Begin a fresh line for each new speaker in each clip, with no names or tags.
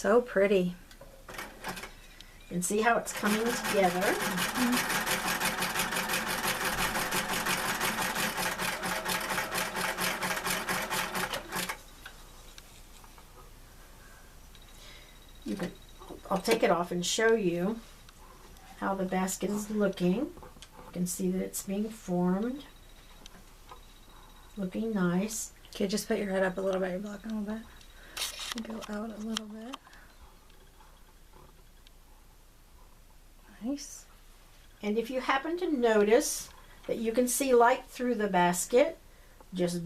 So pretty.
You can see how it's coming together. I'll take it off and show you how the basket is looking. You can see that it's being formed. Looking nice.
Okay, just put your head up a little bit. You're blocking a little bit. Go out a little bit. Nice.
And if you happen to notice that you can see light through the basket, just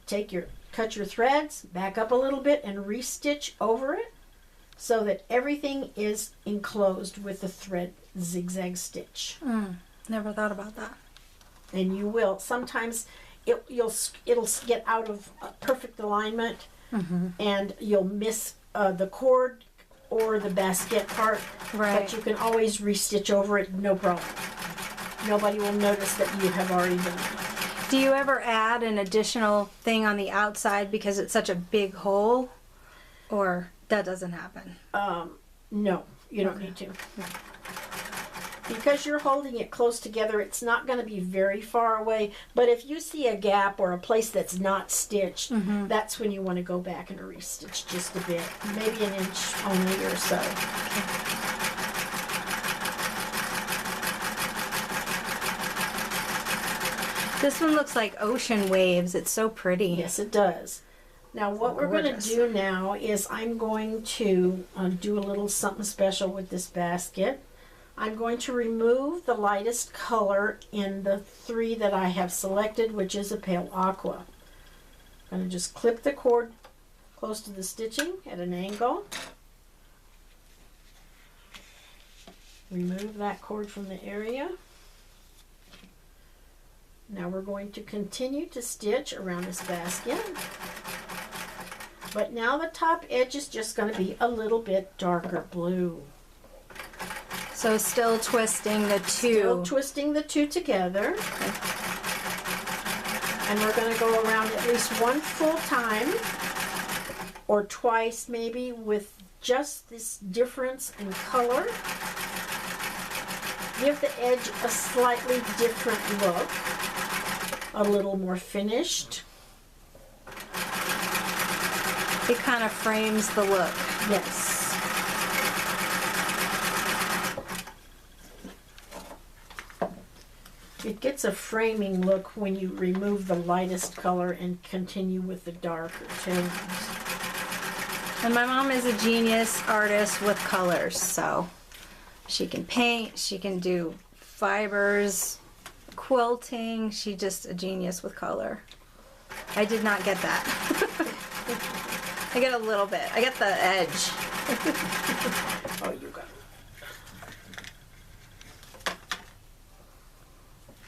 cut your threads, back up a little bit, and restitch over it so that everything is enclosed with the thread zigzag stitch.
Never thought about that.
And you will. Sometimes it'll get out of perfect alignment, and you'll miss the cord or the basket part.
Right.
But you can always restitch over it, no problem. Nobody will notice that you have already done it.
Do you ever add an additional thing on the outside because it's such a big hole, or that doesn't happen?
No, you don't need to. Because you're holding it close together, it's not going to be very far away. But if you see a gap or a place that's not stitched, that's when you want to go back and restitch just a bit. Maybe an inch only or so.
This one looks like ocean waves. It's so pretty.
Yes, it does. Now what we're going to do now is I'm going to do a little something special with this basket. I'm going to remove the lightest color in the three that I have selected, which is a pale aqua. I'm going to just clip the cord close to the stitching at an angle. Remove that cord from the area. Now we're going to continue to stitch around this basket. But now the top edge is just going to be a little bit darker blue.
So still twisting the two.
Still twisting the two together. Okay. And we're going to go around at least one full time, or twice maybe, with just this difference in color. Give the edge a slightly different look, a little more finished.
It kind of frames the look.
Yes. It gets a framing look when you remove the lightest color and continue with the darker tones.
And my mom is a genius artist with colors, so she can paint, she can do fibers, quilting. She's just a genius with color. I did not get that. I get a little bit. I get the edge.
Oh, you got it.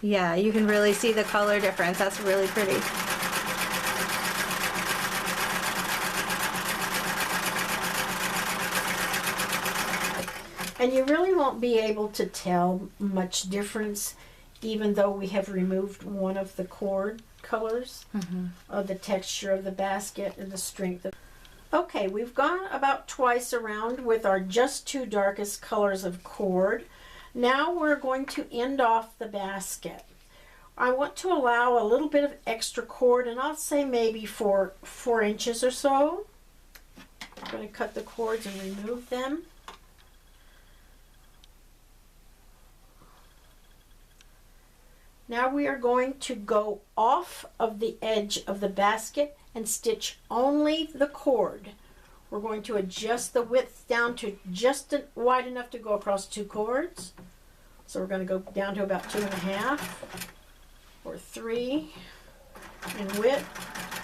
Yeah, you can really see the color difference. That's really pretty.
And you really won't be able to tell much difference, even though we have removed one of the cord colors of the texture of the basket and the strength of. Okay, we've gone about twice around with our just two darkest colors of cord. Now we're going to end off the basket. I want to allow a little bit of extra cord, and I'll say maybe 4 inches or so. I'm going to cut the cords and remove them. Now we are going to go off of the edge of the basket and stitch only the cord. We're going to adjust the width down to just wide enough to go across 2 cords. So we're going to go down to about 2.5 or 3 in width.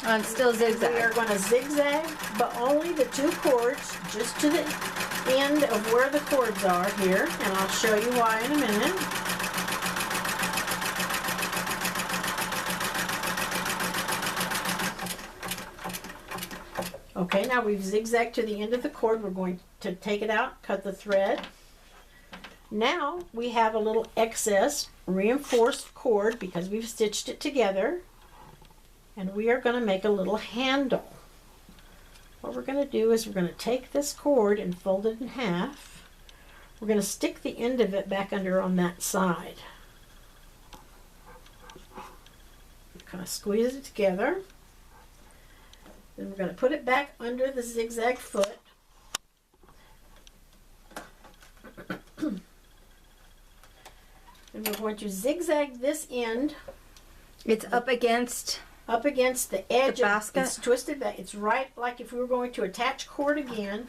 And still zigzag.
We are going to zigzag, but only the 2 cords, just to the end of where the cords are here, and I'll show you why in a minute. Okay, now we've zigzagged to the end of the cord. We're going to take it out, cut the thread. Now we have a little excess reinforced cord because we've stitched it together, and we are going to make a little handle. What we're going to do is we're going to take this cord and fold it in half. We're going to stick the end of it back under on that side. Kind of squeeze it together. Then we're going to put it back under the zigzag foot. And we're going to zigzag this end.
It's up against
the edge
the basket.
It's twisted back. It's right like if we were going to attach cord again.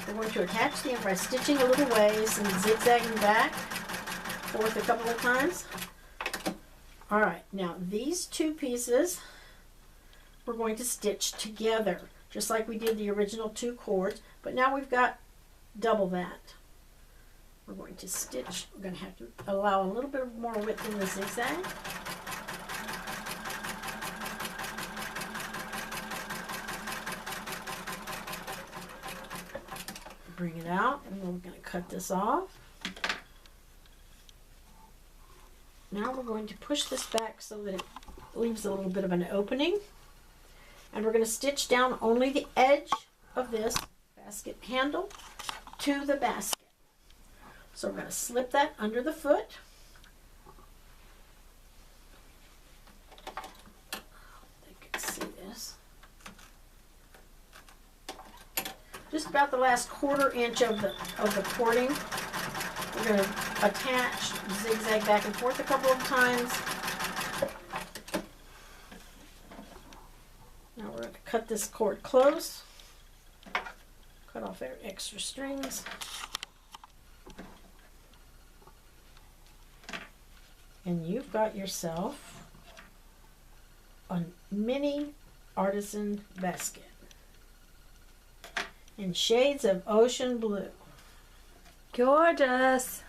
We're going to attach the end by stitching a little ways and zigzagging back forth a couple of times. All right, now these two pieces we're going to stitch together, just like we did the original 2 cords, but now we've got double that. We're going to stitch, we're going to have to allow a little bit more width in the zigzag. Bring it out, and we're going to cut this off. Now we're going to push this back so that it leaves a little bit of an opening. And we're going to stitch down only the edge of this basket handle to the basket. So we're going to slip that under the foot. They can see this. Just about the last 1/4 inch of the cording. We're going to attach, zigzag back and forth a couple of times. Now we're going to cut this cord close. Cut off our extra strings. And you've got yourself a mini artisan basket in shades of ocean blue.
Gorgeous.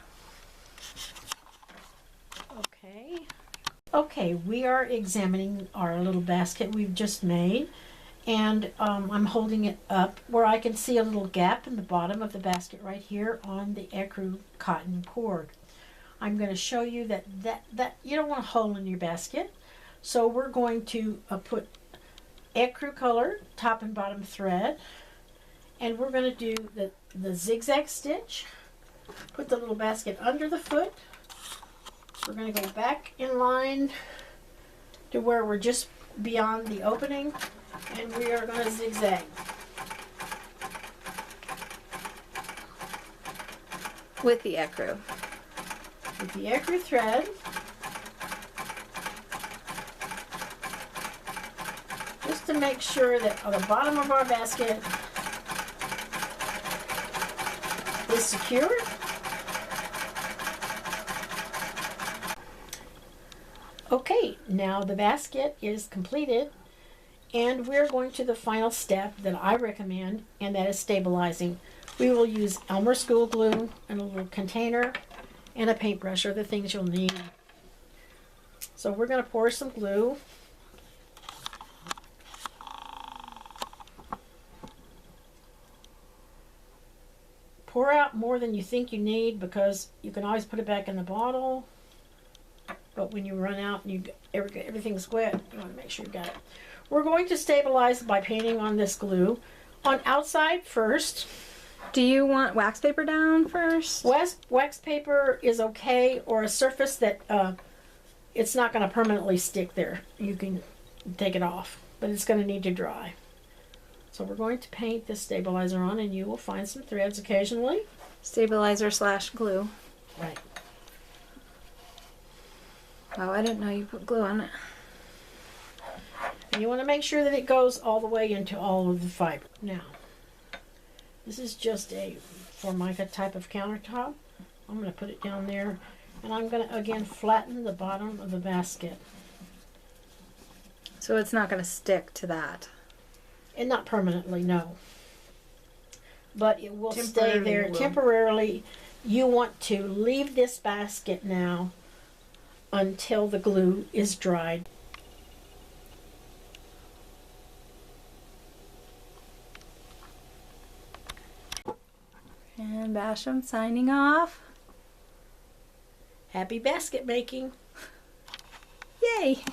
Okay, we are examining our little basket we've just made, and I'm holding it up where I can see a little gap in the bottom of the basket right here on the ecru cotton cord. I'm going to show you that you don't want a hole in your basket, so we're going to put ecru color top and bottom thread, and we're going to do the zigzag stitch. Put the little basket under the foot. We're going to go back in line to where we're just beyond the opening, and we are going to zigzag.
With the ecru.
With the ecru thread. Just to make sure that on the bottom of our basket is secure. Okay, now the basket is completed, and we're going to the final step that I recommend, and that is stabilizing. We will use Elmer School glue and a little container and a paintbrush are the things you'll need. So we're going to pour some glue. Pour out more than you think you need, because you can always put it back in the bottle. But when you run out and everything's wet, you want to make sure you got it. We're going to stabilize by painting on this glue on outside first.
Do you want wax paper down first?
Wax paper is okay, or a surface that it's not going to permanently stick there. You can take it off, but it's going to need to dry. So we're going to paint this stabilizer on, and you will find some threads occasionally.
Stabilizer / glue.
Right.
Oh, I didn't know you put glue on it.
And you want to make sure that it goes all the way into all of the fiber. Now, this is just a Formica type of countertop. I'm going to put it down there, and I'm going to again flatten the bottom of the basket.
So it's not going to stick to that.
And not permanently, no. But it will stay there temporarily. You want to leave this basket now until the glue is dried.
And Basham signing off.
Happy basket making!
Yay!